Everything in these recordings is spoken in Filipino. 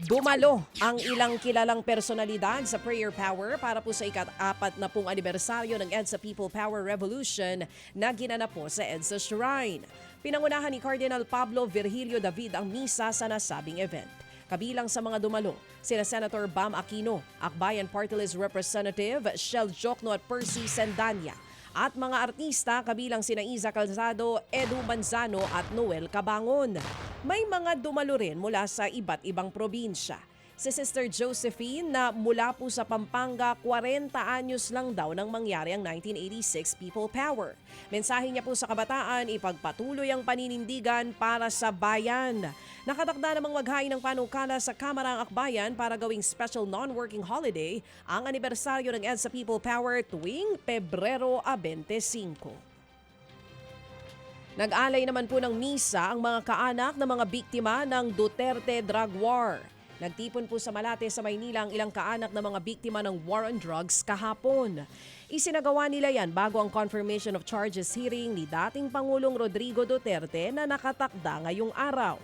Dumalo ang ilang kilalang personalidad sa prayer power para po sa ika-4 na anibersaryo ng EDSA People Power Revolution na ginanap po sa EDSA Shrine. Pinangunahan ni Cardinal Pablo Virgilio David ang misa sa nasabing event. Kabilang sa mga dumalo, sina Senator Bam Aquino, Akbayan Party List Representative Shel Jokno at Percy Sendanya, at mga artista kabilang sina Iza Calzado, Edu Manzano at Noel Cabangon. May mga dumalo rin mula sa iba't ibang probinsya. Si Sister Josephine na mula po sa Pampanga, 40 anyos lang daw nang mangyari ang 1986 People Power. Mensahe niya po sa kabataan, ipagpatuloy ang paninindigan para sa bayan. Nakatakda namang maghain ng panukala sa Kamarang Akbayan para gawing special non-working holiday ang anibersaryo ng EDSA People Power tuwing Pebrero 25. Nag-alay naman po ng misa ang mga kaanak ng mga biktima ng Duterte Drug War. Nagtipon po sa Malate sa Maynila ang ilang kaanak ng mga biktima ng war on drugs kahapon. Isinagawa nila yan bago ang confirmation of charges hearing ni dating Pangulong Rodrigo Duterte na nakatakda ngayong araw.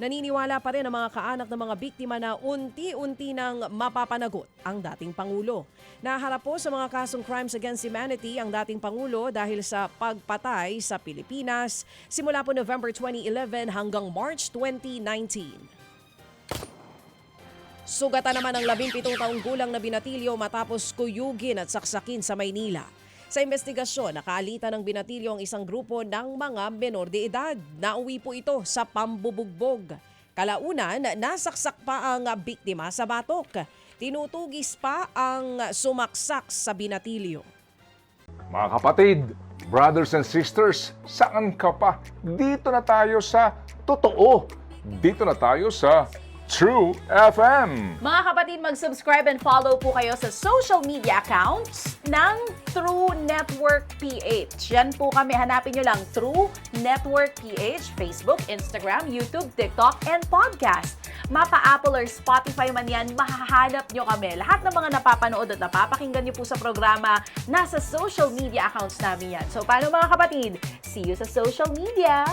Naniniwala pa rin ang mga kaanak ng mga biktima na unti-unti nang mapapanagot ang dating Pangulo. Naharap po sa mga kasong crimes against humanity ang dating Pangulo dahil sa pagpatay sa Pilipinas simula po November 2011 hanggang March 2019. Sugatan naman ang 17 taong gulang na binatilyo matapos kuyugin at saksakin sa Maynila. Sa investigasyon, nakaalitan ng binatilyo ang isang grupo ng mga menor de edad. Nauwi po ito sa pambubugbog. Kalaunan, nasaksak pa ang biktima sa batok. Tinutugis pa ang sumaksak sa binatilyo. Mga kapatid, brothers and sisters, saan ka pa? Dito na tayo sa totoo. Dito na tayo sa True FM. Mga kapatid, mag-subscribe and follow po kayo sa social media accounts ng True Network PH. Yan po kami, hanapin nyo lang True Network PH, Facebook, Instagram, YouTube, TikTok, and podcast. Mapa Apple or Spotify man yan, mahahanap nyo kami. Lahat ng mga napapanood at napapakinggan nyo po sa programa, nasa social media accounts namin yan. So paano mga kapatid? See you sa social media!